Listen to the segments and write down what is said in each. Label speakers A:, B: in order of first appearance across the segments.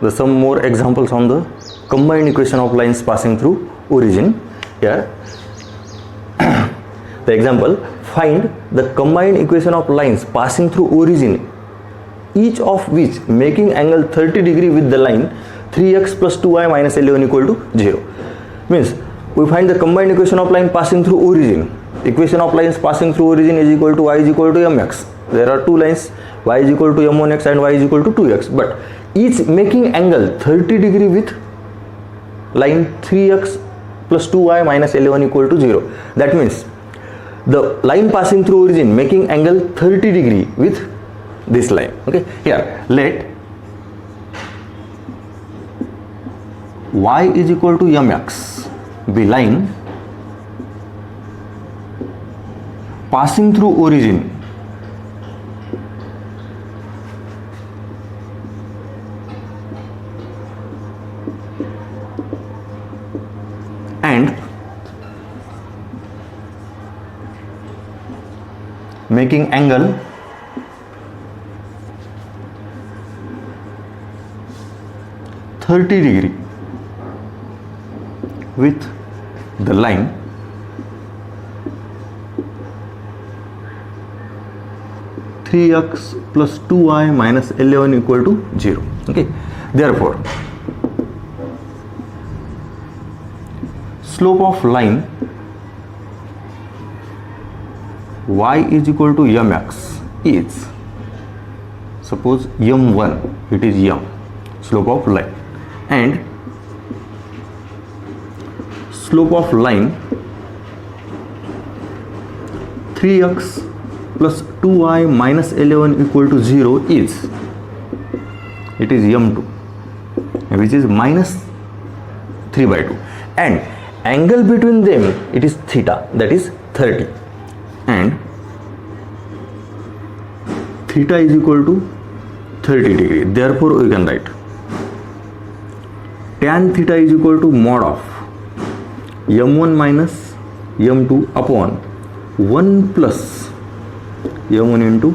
A: the some more examples on the combined equation of lines passing through origin. Here the example, find the combined equation of lines passing through origin, each of which making angle 30 degree with the line 3x plus 2y minus 11 equal to 0. Means we find the combined equation of line passing through origin. Equation of lines passing through origin is equal to y is equal to mx. There are two lines, y is equal to m1x and y is equal to 2x, but each making angle 30 degree with line 3x plus 2y minus 11 equal to 0. That means the line passing through origin making angle 30 degree with this line. Okay, here let y is equal to mx be line passing through origin and making angle 30 degree with the line three x plus 2y minus 11 equal to 0. Okay, therefore slope of line y is equal to mx is, suppose m1, it is m, slope of line, and slope of line 3x plus 2y minus 11 equal to 0 is, it is m2, which is minus 3 by 2, and angle between them it is theta, that is 30, and theta is equal to 30 degree. Therefore we can write tan theta is equal to mod of m1 minus m2 upon 1 plus m1 into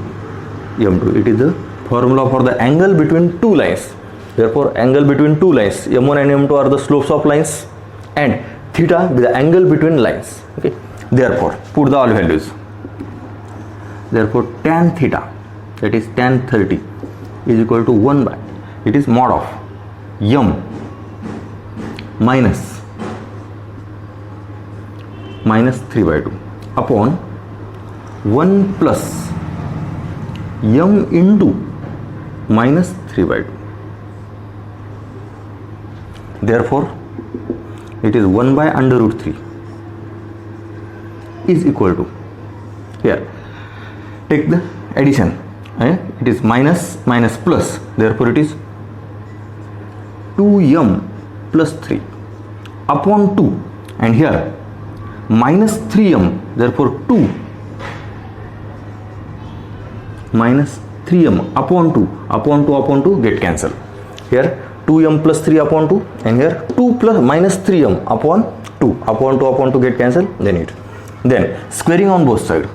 A: m2. It is the formula for the angle between two lines. Therefore angle between two lines, m1 and m2 are the slopes of lines, and theta is the angle between lines. Okay, therefore put the all values. Therefore tan theta, that is tan 30, is equal to 1 by, it is mod of m minus 3 by 2 upon 1 plus m into minus 3 by 2. Therefore it is 1 by under root 3 is equal to, here take the addition, it is minus minus plus, therefore it is 2m plus 3 upon 2, and here minus 3m, therefore 2 minus 3m upon 2 get cancelled. Here 2m plus 3 upon 2, and here 2 plus minus 3m upon 2 get cancelled. Then squaring on both sides.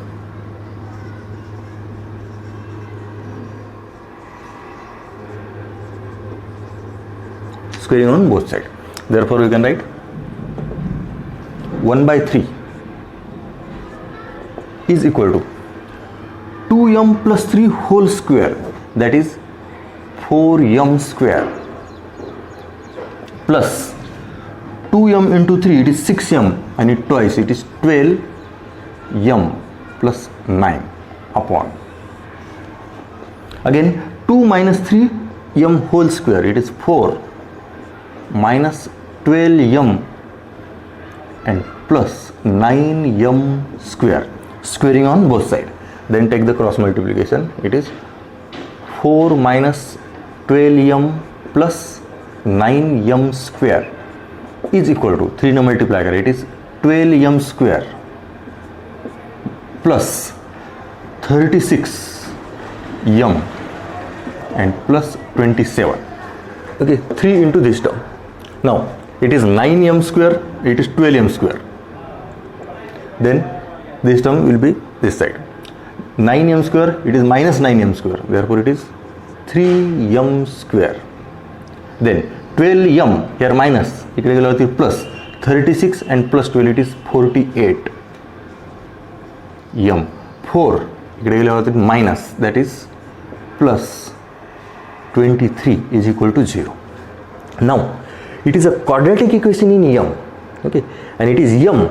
A: Squaring on both sides. Therefore we can write 1 by 3 is equal to 2m plus 3 whole square, that is 4m square, plus 2m into 3, it is 6m, and it twice, it is 12m plus 9 upon, again 2 minus 3m whole square, it is 4 minus 12m and plus 9m square, squaring on both sides. Then take the cross multiplication, it is 4 minus 12m plus 9m square is equal to 3 no multiplier, it is 12m square plus 36m and plus 27. Okay, 3 into this term. Now it is 9m square, it is 12m square. Then this term will be this side. 9m square, it is minus 9m square. Therefore it is 3m square. Then 12m here minus, इकडे गेल्यावरती plus 36 and plus 12 it is 48 m. 4 इकडे गेल्यावरती minus, that is plus 23 is equal to 0. Now it is a quadratic equation in m, okay, and it is m,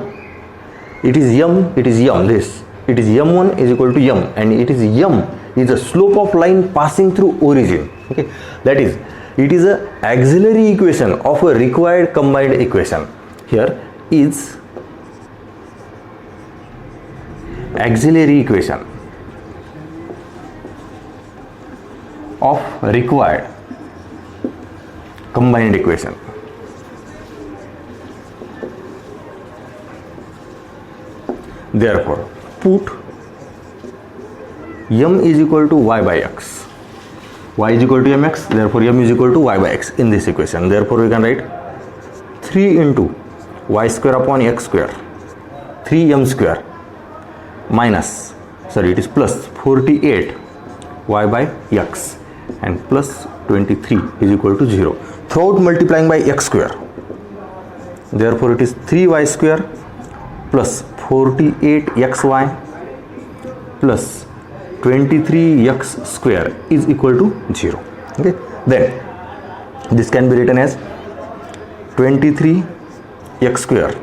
A: this, it is m1 is equal to m, and it is m is the slope of line passing through origin, okay, that is it is a auxiliary equation of a required combined equation. Here is auxiliary equation of required combined equation. Therefore put m is equal to y by x, y is equal to mx, therefore m is equal to y by x in this equation. Therefore we can write 3 into y square upon x square, 3m square minus, sorry, it is plus 48 y by x and plus 23 is equal to 0. Throughout multiplying by x square, therefore it is 3y square plus 48xy plus 23x square is equal to 0. Okay, then this can be written as 23x square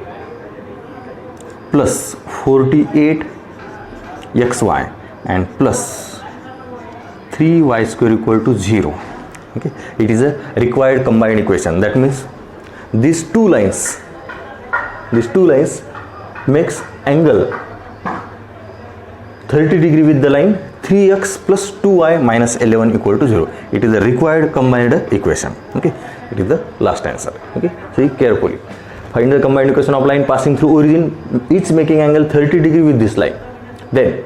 A: plus 48xy and plus 3y square equal to 0. Okay, it is a required combined equation. That means these two lines makes angle 30 degree with the line 3x plus 2y minus 11 equal to 0. It is a required combined equation. Okay, it is the last answer. Okay, see carefully. Find the combined equation of line passing through origin, each making angle 30 degree with this line. Then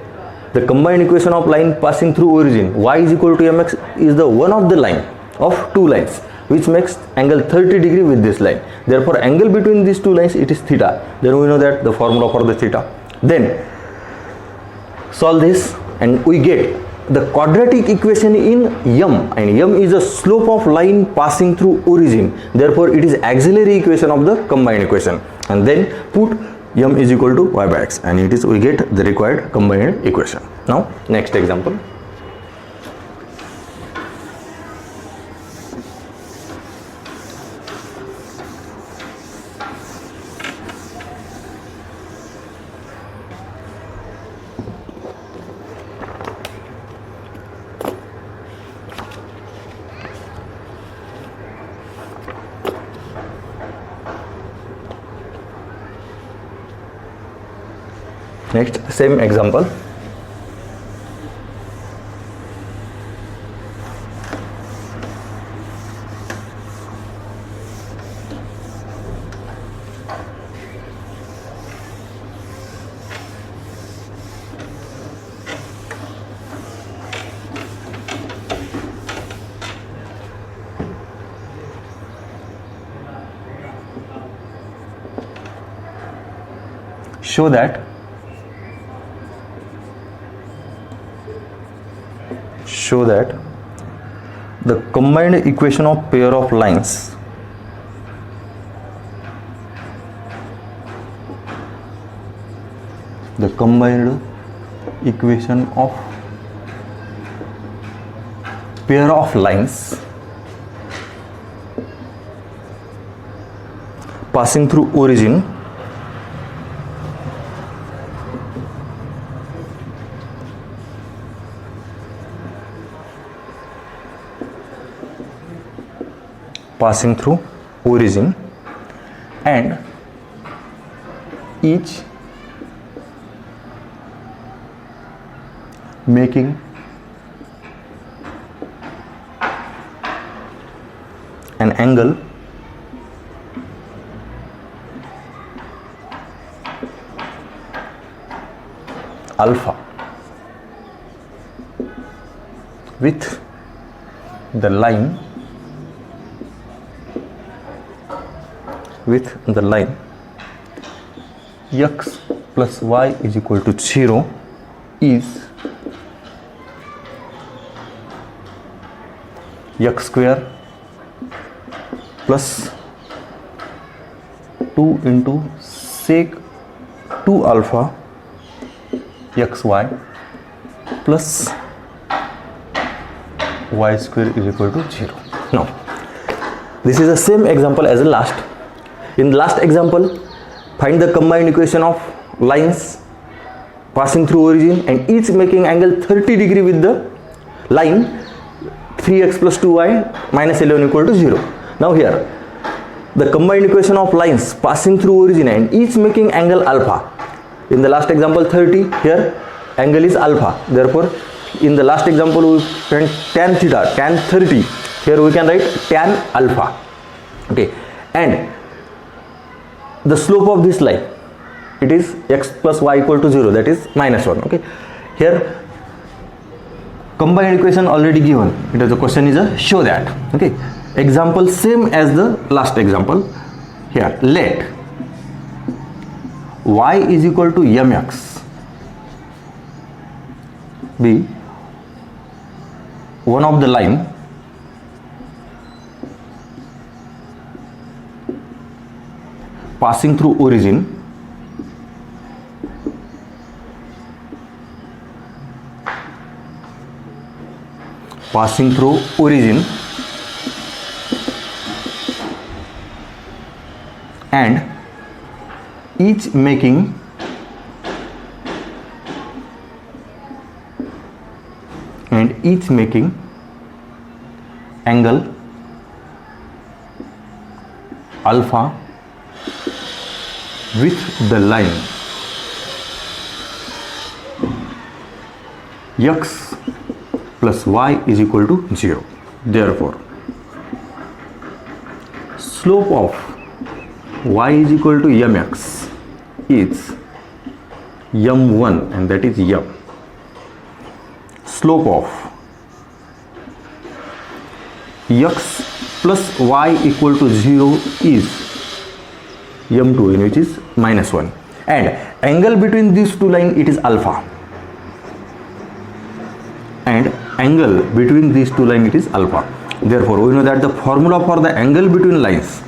A: the combined equation of line passing through origin, y is equal to mx, is the one of the line of two lines which makes angle 30 degree with this line. Therefore angle between these two lines, it is theta. Then we know that the formula for the theta. Then solve this and we get the quadratic equation in m, and m is a slope of line passing through origin. Therefore it is auxiliary equation of the combined equation, and then put m is equal to y by x, and it is we get the required combined equation. Now next example. Next, same example. Show that the combined equation of pair of lines passing through origin and each making an angle alpha with the line x plus y is equal to 0 is x square plus 2 into sec 2 alpha x y plus y square is equal to 0. Now, this is the same example as the last. In the last example, find the combined equation of lines passing through origin and each making angle 30 degree with the line 3x plus 2y minus 11 equal to 0. Now here, the combined equation of lines passing through origin and each making angle alpha. In the last example 30, here angle is alpha. Therefore, in the last example we find tan theta, tan 30. Here we can write tan alpha. Okay, and the slope of this line, it is x plus y equal to 0, that is minus 1. Okay, here combined equation already given. It is the question is a show that. Okay, example same as the last example. Here let y is equal to mx be one of the line passing through origin and each making angle alpha with the line x plus y is equal to 0. Therefore, slope of y is equal to mx is m1 and that is m. Slope of x plus y equal to 0 is m2 in which is minus 1 and angle between these two lines it is alpha and angle between these two lines it is alpha. Therefore, we know that the formula for the angle between lines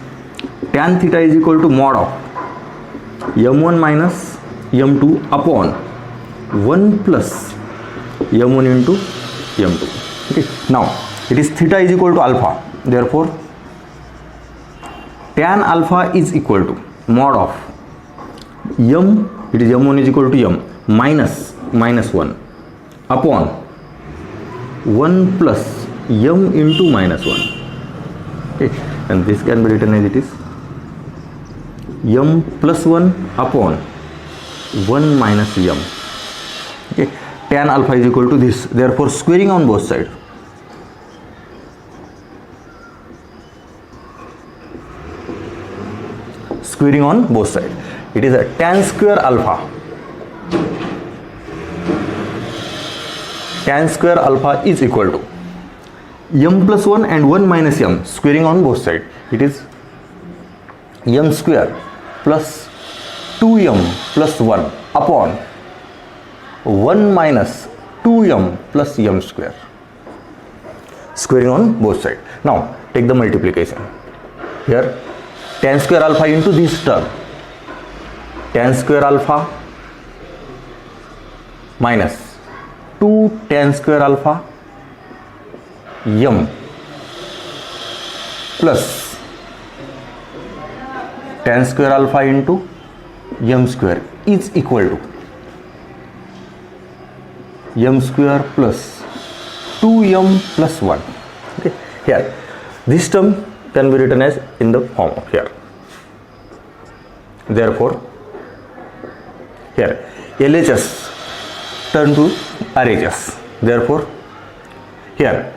A: tan theta is equal to mod of m1 minus m2 upon 1 plus m1 into m2. Okay, now it is theta is equal to alpha. Therefore, tan alpha is equal to mod of m, it is m1 is equal to m minus 1 upon 1 plus m into minus 1. Okay, and this can be written as it is m plus 1 upon 1 minus m. Okay, tan alpha is equal to this. Therefore, squaring on both sides. Squaring on both sides. It is a tan square alpha. Tan square alpha is equal to m plus 1 and 1 minus m. Squaring on both sides. It is m square plus 2m plus 1 upon 1 minus 2m plus m square. Squaring on both sides. Now take the multiplication. Here tan square alpha into this term, tan square alpha minus 2 tan square alpha m plus tan square alpha into m square is equal to m square plus 2m plus 1. Okay, here this term can be written as in the form of here. Therefore, here LHS turn to RHS. Therefore, here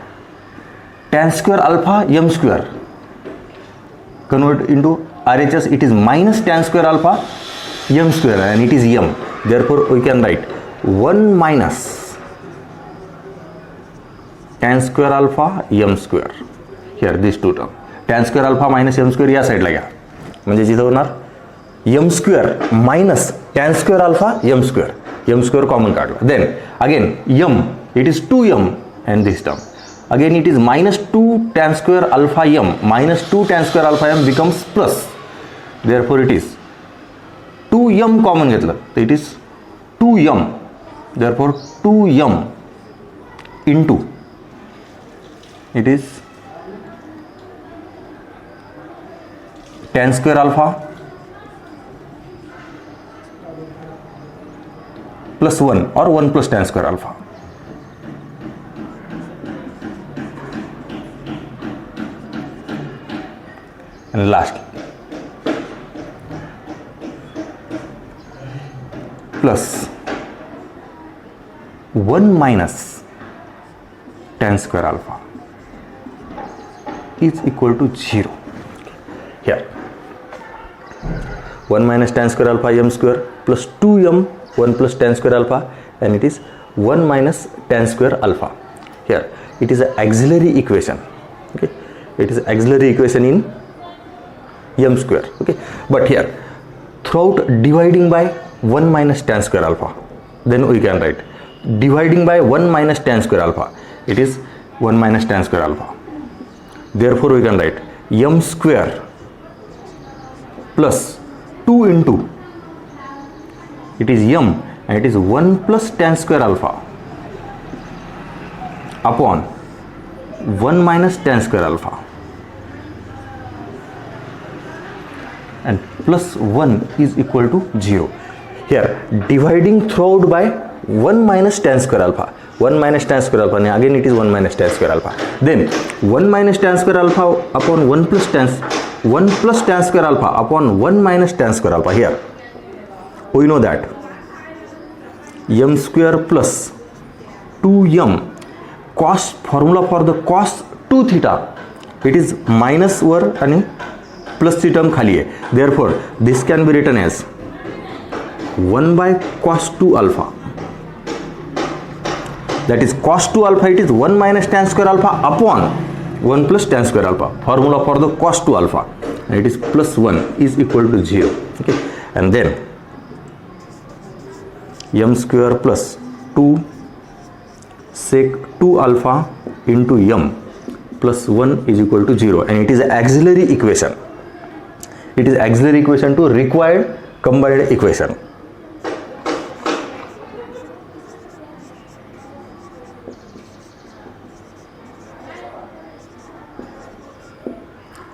A: tan square alpha m square convert into RHS, it is minus tan square alpha m square and it is m. Therefore, we can write 1 minus tan square alpha m square. Here these two terms, tan square alpha minus m square या साइडला घ्या, म्हणजे जिथं होणार m square minus tan square alpha m square common काढला. Then again m, it is 2m and this term again it is minus 2 tan square alpha m, minus 2 tan square alpha m becomes plus, therefore it is 2m common घेतलं तर it is 2m, therefore 2m into it is tan square alpha plus 1 or 1 plus tan square alpha. And lastly plus 1 minus tan square alpha is equal to 0. Here 1 minus tan square alpha m square plus 2m 1 plus tan square alpha, and it is 1 minus tan square alpha. Here it is an auxiliary equation. Okay, it is auxiliary equation in m square. Okay, but here throughout dividing by 1 minus tan square alpha, then we can write dividing by 1 minus tan square alpha, it is 1 minus tan square alpha. Therefore we can write m square plus 2 into it is m, and it is 1 plus tan square alpha upon 1 minus tan square alpha, and plus 1 is equal to 0. Here dividing throughout by 1 minus tan square alpha, 1 minus tan square alpha, and again it is 1 minus tan square alpha, then 1 minus tan square alpha upon 1 plus tan square alpha upon 1 minus tan square alpha. Here we know that m square plus 2m cos, formula for the cos 2 theta, it is minus वर आणि plus ची term खाली आहे, therefore this can be written as 1 by cos 2 alpha, that is cos 2 alpha, it is 1 minus tan square alpha upon 1 plus tan square alpha, formula for the cos 2 alpha, and it is plus 1 is equal to 0. Okay, and then m square plus 2 sec 2 alpha into m plus 1 is equal to 0, and it is an auxiliary equation. It is auxiliary equation to required combined equation.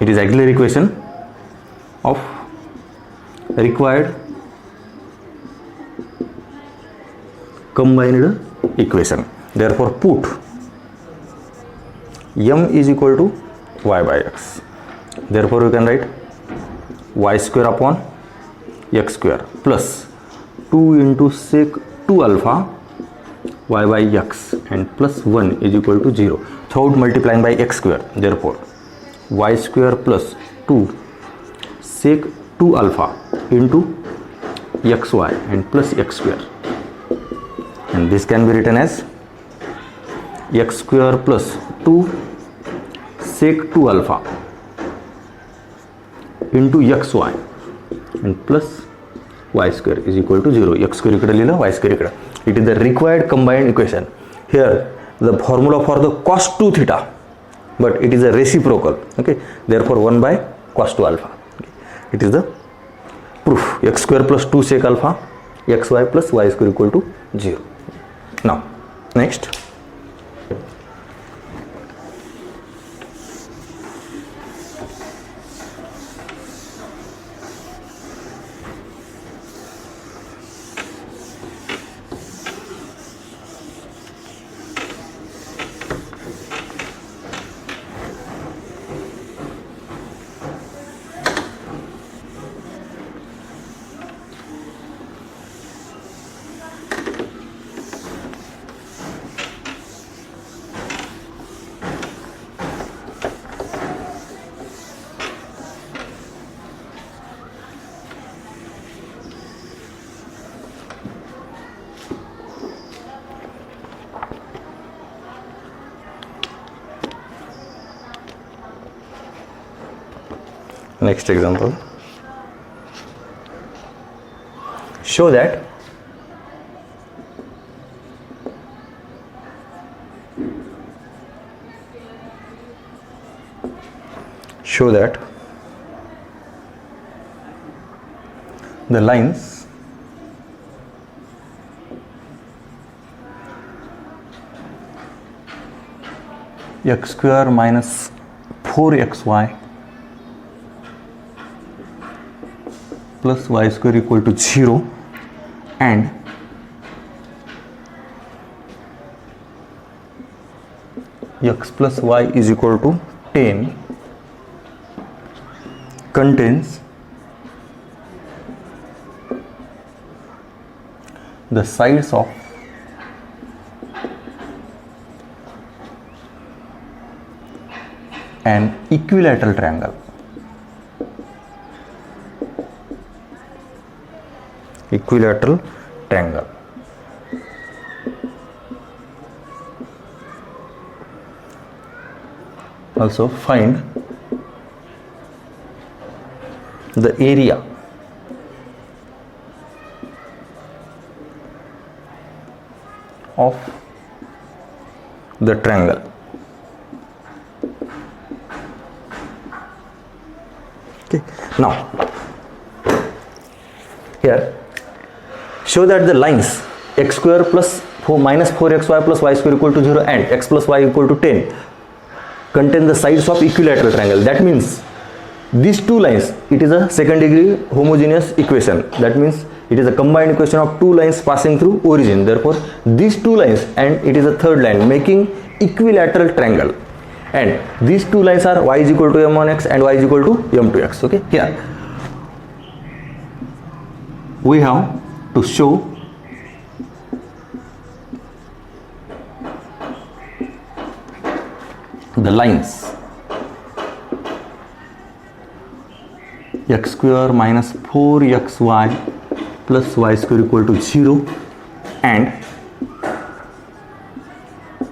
A: It is auxiliary equation of required combined equation. Therefore put m is equal to y by x. Therefore we can write y square upon x square plus 2 into sec 2 alpha y by x, and plus 1 is equal to 0 throughout multiplying by x square. Therefore y square plus 2 sec 2 alpha into xy and plus x square, and this can be written as x square plus 2 sec 2 alpha into xy and plus y square is equal to 0. x square इकडे लिहिलं, y square इकडे. It is the required combined equation. Here the formula for the cos 2 theta, but it is a reciprocal. Okay, therefore 1 by cos 2 alpha. Okay. It is the proof. X square plus 2 sec alpha xy plus y square equal to 0. Now next, next example, show that show that the lines x square minus 4xy plus y square equal to 0 and x plus y is equal to 10 contains the sides of an equilateral triangle. Equilateral triangle. Also find the area of the triangle. Okay. Now here show that the lines x square plus 4 minus 4xy plus y square equal to 0 and x plus y equal to 10 contain the sides of equilateral triangle. That means these two lines, it is a second degree homogeneous equation. That means it is a combined equation of two lines passing through origin. Therefore these two lines and it is a third line making equilateral triangle, and these two lines are y is equal to m1x and y is equal to m2x. Okay, here we have to show the lines x square minus 4xy plus y square equal to 0 and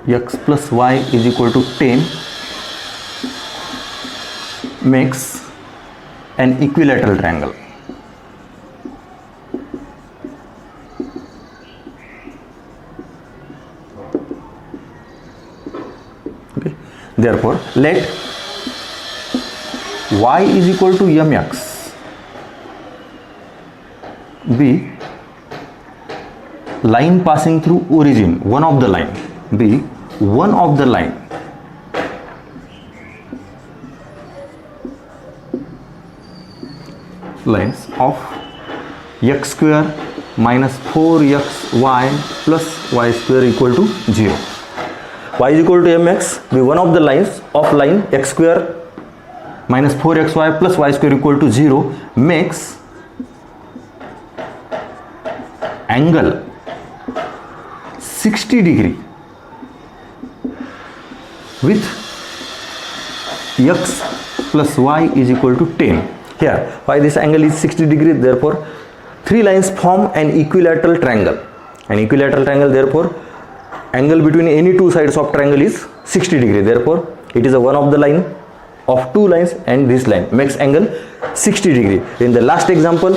A: x plus y is equal to 10 makes an equilateral triangle. Okay. Therefore let y is equal to mx be line passing through origin, one of the line, be one of the line lines of x square minus 4xy plus y square equal to 0. Y is equal to mx be one of the lines of line x square minus 4xy plus y square equal to 0 makes angle 60 degree with x plus y is equal to 10. Here why this angle is 60 degree, therefore three lines form an equilateral triangle. An equilateral triangle, therefore angle between any two sides of triangle is 60 degree. Therefore it is a one of the line of two lines and this line makes angle 60 degree. In the last example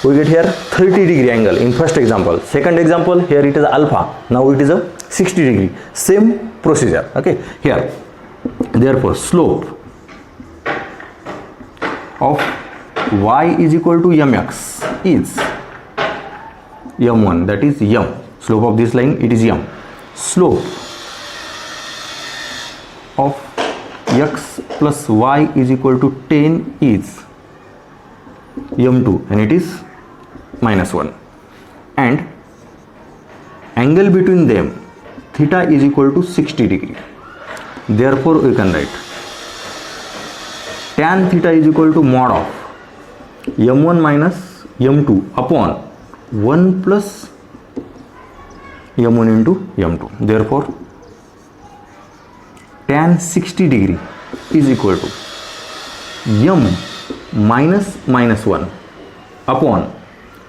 A: we get here 30 degree angle in first example. Second example here it is alpha, now it is a 60 degree. Same procedure. Okay, here therefore slope of y is equal to mx is m1, that is m. Slope of this line it is m. Slope of x plus y is equal to 10 is m2 and it is minus 1, and angle between them theta is equal to 60 degree. Therefore we can write tan theta is equal to mod of m1 minus m2 upon 1 plus m1 into m2. Therefore tan 60 degree is equal to m minus 1 upon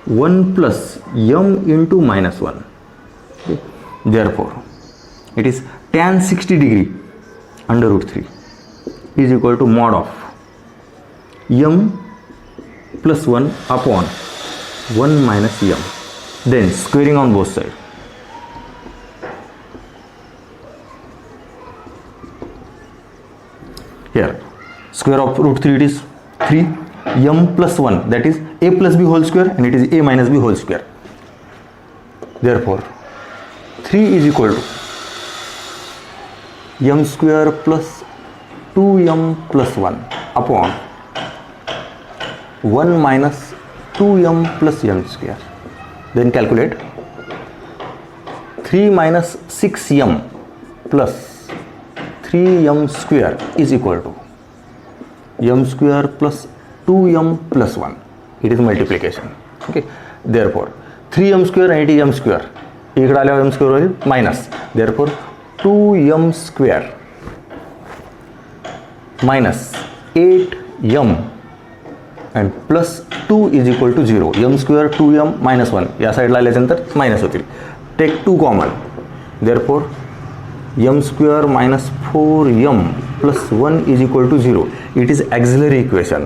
A: 1 plus m into minus 1. Okay. Therefore it is tan 60 degree under root 3 is equal to mod of m plus 1 upon 1 minus m, then squaring on both sides. Here square of root 3 it is 3, m plus 1 that is a plus b whole square and it is a minus b whole square. Therefore 3 is equal to m square plus 2m plus 1 upon 1 minus 2m plus m square. Then calculate 3 minus 6m plus 3m square is equal to m square plus 2m plus 1. It is multiplication. Okay. Therefore 3m square and it is m square. इकडे आल्यावर m square होईल minus. Therefore 2m square minus 8m and plus 2 is equal to 0. m square 2m minus 1 या साईडला आल्यानंतर minus होतील. Take 2 common. Therefore m square minus 4m plus 1 is equal to 0. It is auxiliary equation.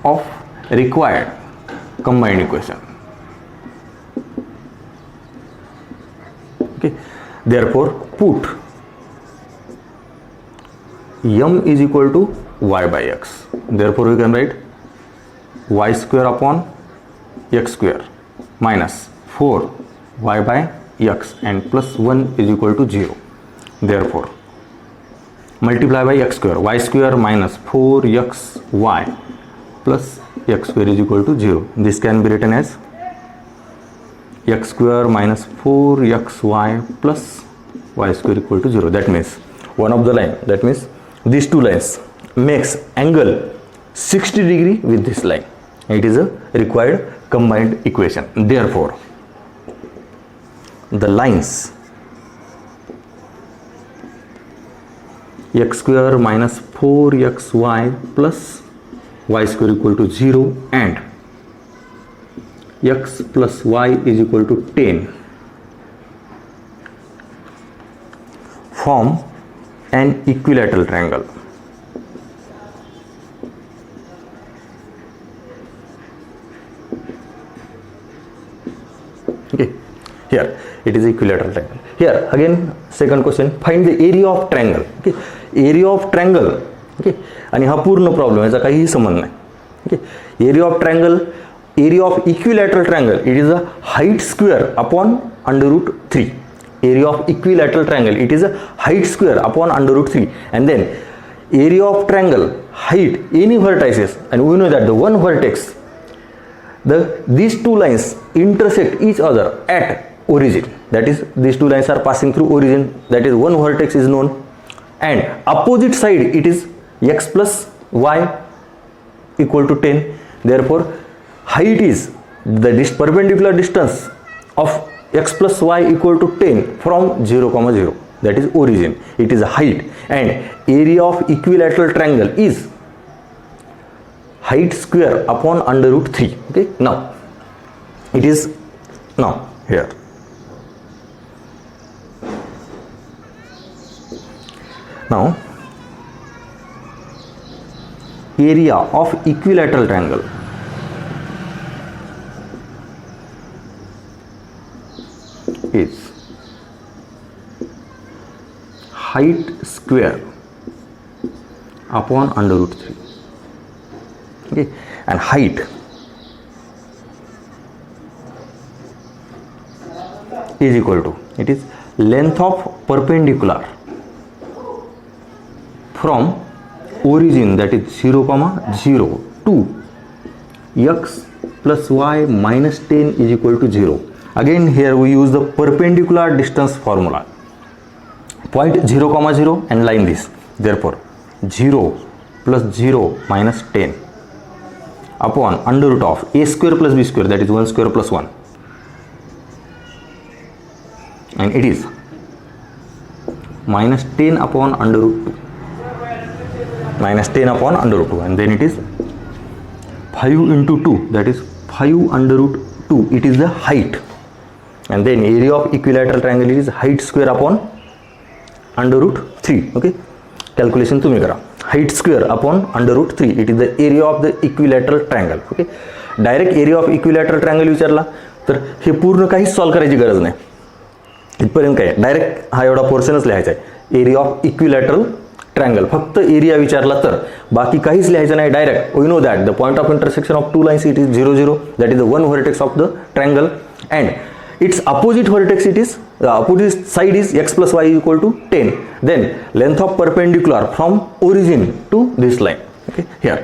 A: Of required combined equation. Okay. Therefore put m is equal to y by x. Therefore we can write y square upon x square minus 4y by x and plus 1 is equal to 0. Therefore multiply by x square, y square minus 4xy plus x square is equal to 0. This can be written as x square minus 4xy plus y square equal to 0. That means one of the line, that means these two lines makes angle 60 degree with this line. It is a required combined equation. Therefore the lines x square minus 4xy plus y square equal to 0 and x plus y is equal to 10 form an equilateral triangle. Okay, here it is equilateral triangle. Here again second question, find the area of triangle. Okay, area of triangle. Okay, आणि हा पूर्ण problem, याचा काहीही संबंध नाही. Okay, area of triangle, area of equilateral triangle it is a height square upon under root 3. area of equilateral triangle it is a height square upon under root 3, and then area of triangle height any vertices, and we know that the one vertex, these two lines intersect each other at origin, that is these two lines are passing through origin, that is one vertex is known, and opposite side it is x plus y equal to 10. Therefore height is the perpendicular distance of x plus y equal to 10 from 0, 0, that is origin, it is a height, and area of equilateral triangle is height square upon under root 3. Okay, now it is now here now area of equilateral triangle is height square upon under root 3. Okay, and height is equal to, it is length of perpendicular from origin, that is 0, 0 to x plus y minus 10 is equal to 0. Again here we use the perpendicular distance formula, point 0, 0 and line this. Therefore 0 plus 0 minus 10 upon under root of a square plus b square, that is 1 square plus 1, and it is minus 10 upon under root 2, minus 10 upon under root 2, and then it is 5 into 2, that is 5 under root 2, it is the height, and then area of equilateral triangle is height square upon under root 3. Okay, calculation तुम्ही करा. height square upon under root 3, it is the area of the equilateral triangle. Okay, direct area of equilateral triangle विचारला तर हे पूर्ण काही solve करायची गरज नाही. इथपर्यंत काय डायरेक्ट हा एवढा पोर्शनच लिहायचा आहे, एरिया ऑफ इक्विलॅटरल ट्रँगल. फक्त एरिया विचारला तर, बाकी काहीच लिहायचं नाही. Direct we know that the point of intersection of two lines it is 0 0, that is the one vertex of the triangle, and it's opposite vertex it is opposite side is x plus y equal to 10. Then length of perpendicular from origin to this line. Okay, here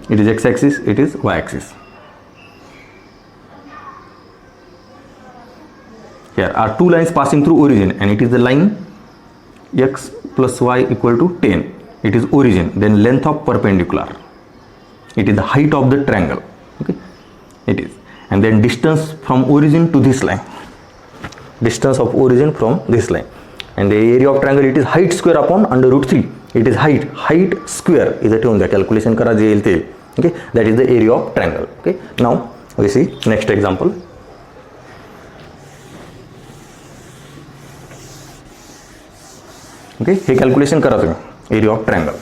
A: it is x axis, it is y axis. Here are two lines passing through origin, and it is the line x plus y equal to 10. It is origin. Then length of perpendicular, it is the height of the triangle. Okay, it is, and then distance from origin to this line, distance of origin from this line, and the area of triangle it is height square upon under root 3. It is height square इथे ठेवून द्या, calculation करा जे येईल ते. Okay, that is the area of triangle. Okay, now we see next example. Okay, हे calculation करा तुम्ही, area of triangle.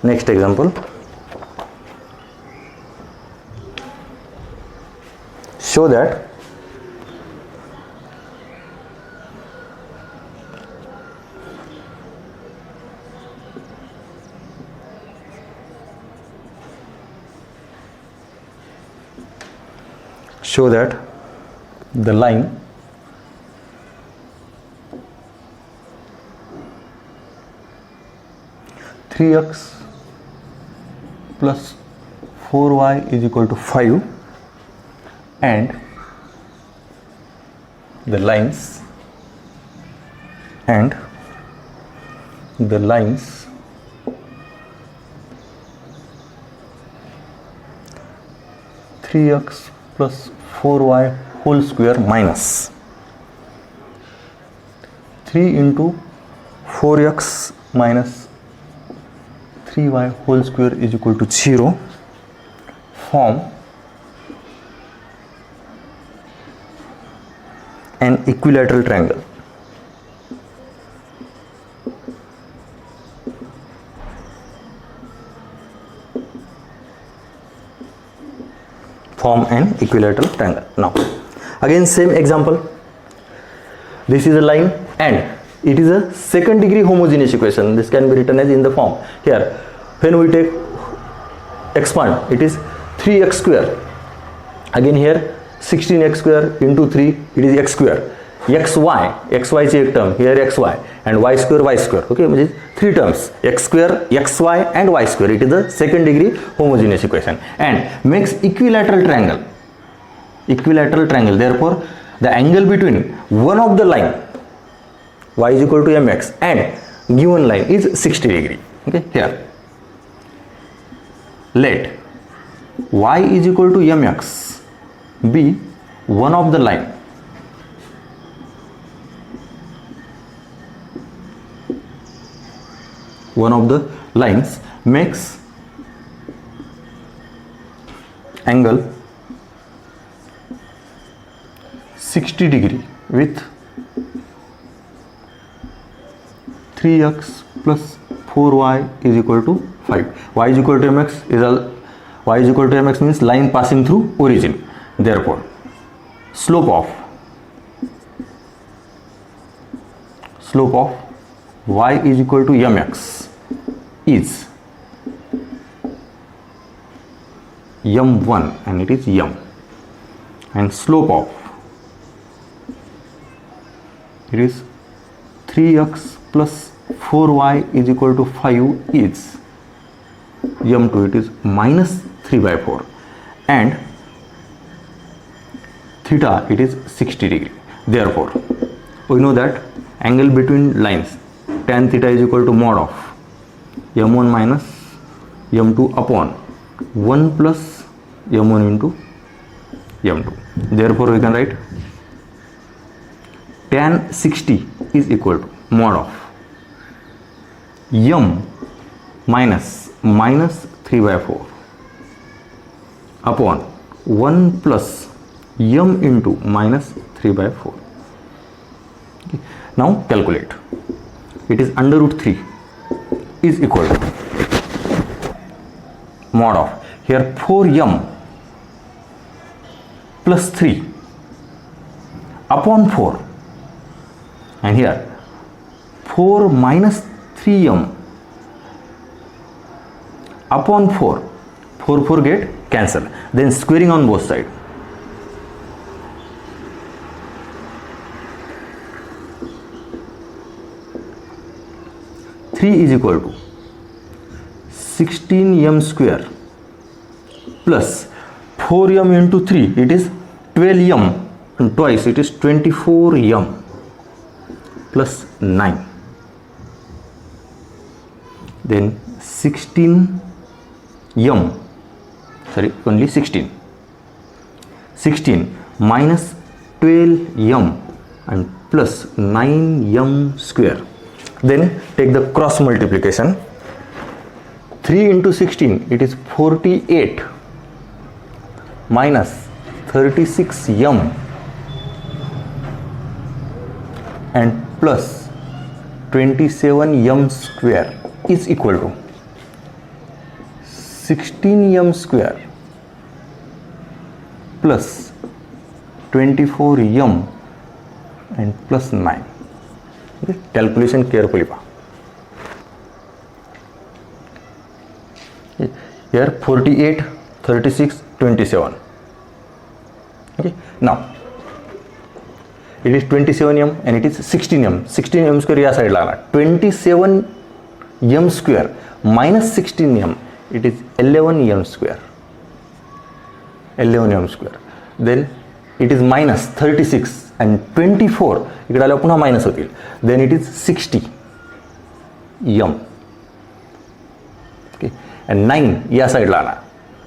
A: Next example, show that the line three x plus 4y is equal to 5, and the lines 3x plus 4y whole square minus 3 into 4x minus 3y whole square is equal to 0 form an equilateral triangle. Form an equilateral triangle. Now again same example, this is a line and it is a second degree homogeneous equation. This can be written as in the form here, when we take expand, it is 3x square, again here 16x square into 3, it is x square, xy ची एक term, here xy, and y square. Okay, म्हणजे three terms, x square, xy and y square. It is the second degree homogeneous equation and makes equilateral triangle. Therefore the angle between one of the line y is equal to mx and given line is 60 degree. Okay, here let y is equal to mx be one of the line lines makes angle 60 degree with 3x plus 4y is equal to 5. Y is equal to mx means line passing through origin. Therefore slope of y is equal to mx is m1 and it is m, and slope of it is 3x plus 4y is equal to 5 is m2, it is minus 3/4, and theta it is 60 degree. Therefore we know that angle between lines tan theta is equal to mod of m1 minus m2 upon 1 plus m1 into m2. Therefore we can write tan 60 is equal to mod of m minus 3 by 4 upon 1 plus m into minus 3 by 4. Okay. Now calculate. It is under root 3 is equal to mod of here 4m plus 3 upon 4 and here 4 minus 3m upon 4 get cancel, then squaring on both sides. Three is equal to 16m square plus 4m into 3, it is 12m, and twice it is 24m plus 9. Then 16m, sorry, only 16 minus 12m and plus 9m square. Then take the cross multiplication. 3 into 16, it is 48 minus 36m and plus 27m square is equal to 16m square plus 24m and plus 9. Okay. Calculation carefully. Here 48, 36, 27. Okay. Now it is 27m and it is 16m. 16m square या side लागला. 27m square minus 16m, it is 11m square. 11m square. Then it is minus 36 and 24 इकडे आल्यावर पुन्हा minus होतील. Then it is 60m. Okay. And 9 या साइडला आला.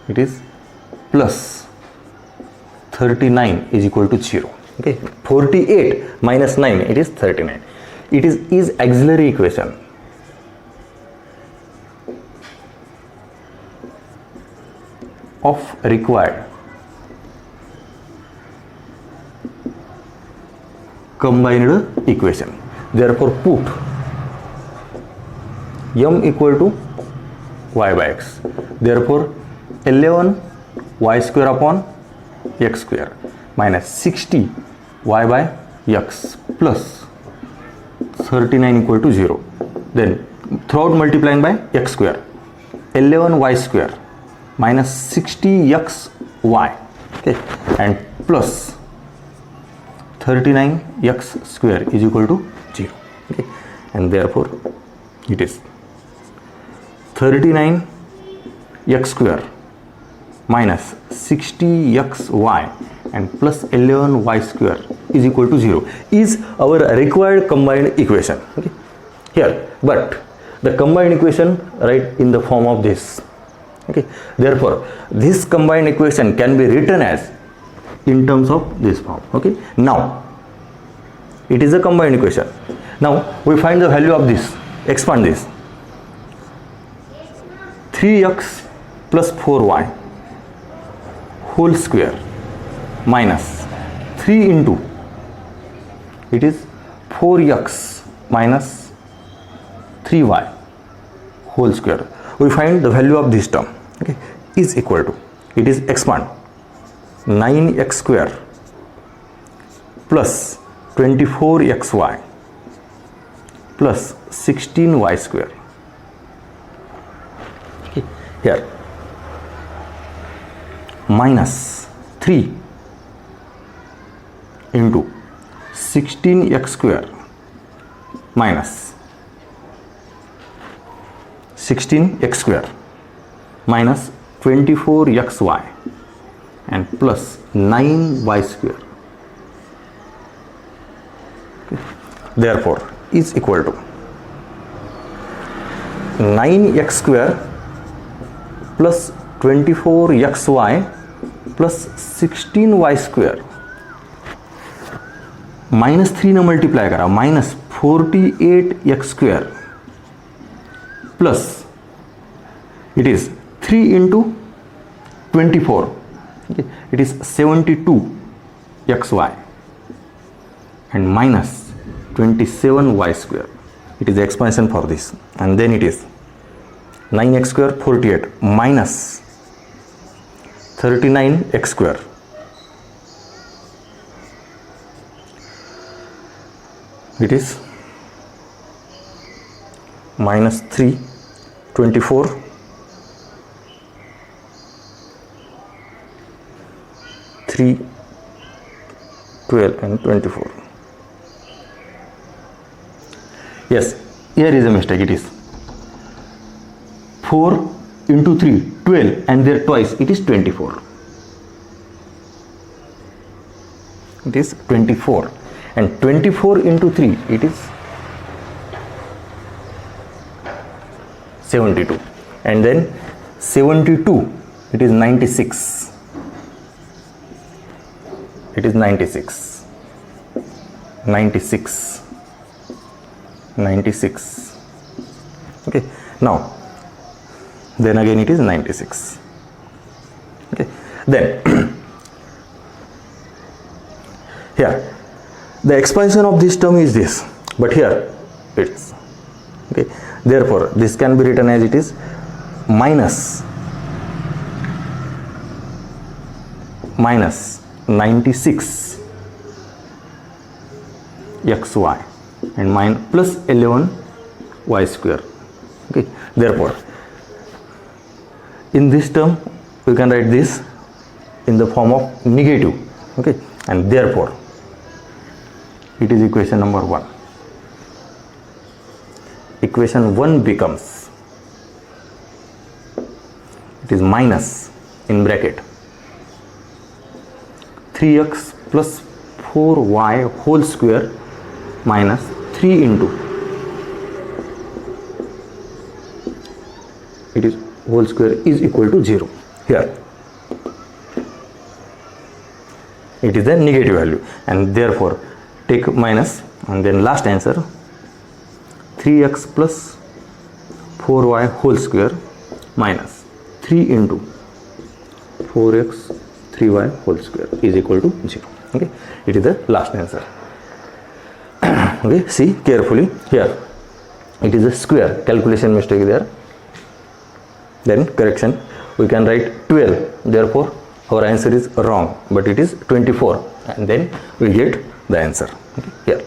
A: It is plus 39 is equal to 0. Okay. 48 minus 9, it is 39. It is auxiliary equation. Of required combined equation. Therefore put m equal to y by x. Therefore 11 y square upon x square minus 60 y by x plus 39 equal to 0. Then throughout multiplying by x square, 11 y square minus 60x y, okay, and plus 39x square is equal to 0. Okay. And therefore it is 39x square minus 60xy and plus 11y square is equal to 0 is our required combined equation. Okay. Here, but the combined equation right in the form of this. Okay. Therefore this combined equation can be written as in terms of this form. Okay. Now it is a combined equation. Now we find the value of this. Expand this. 3x plus 4y whole square minus 3 into it is 4x minus 3y whole square. We find the value of this term, okay, is equal to, it is expand 9x square plus 24xy plus 16y square. Okay. Here minus 3 into 16x square minus 16x square minus 24xy and plus 9y square. Okay. Therefore is equal to 9x square plus 24xy plus 16y square minus 3 न multiply करा minus 48x square plus it is 3 into 24 it is 72xy and minus 27y square. It is the expansion for this, and then it is 9x square 48 minus 39x square it is minus 3 24 3 12 and 24. Yes, here is a mistake. It is 4 into 3 12 and there twice it is 24. It is 24 and 24 into 3 it is 72 and then 72 it is 96. It is 96 okay. Now then again it is 96 okay. Then here the expansion of this term is this, but here it's okay. Therefore this can be written as it is minus 96 xy and plus 11 y square okay. Therefore in this term we can write this in the form of negative okay, and therefore it is equation number 1. Equation 1 becomes it is minus in bracket 3x plus 4y whole square minus 3 into it is whole square is equal to 0. Here it is the negative value and therefore take minus and then last answer 3x plus 4y whole square minus 3 into 4x 3y whole square is equal to 0 okay. It is the last answer okay. See carefully here it is a square, calculation mistake there, then correction we can write 12, therefore our answer is wrong, but it is 24 and then we get the answer okay. Here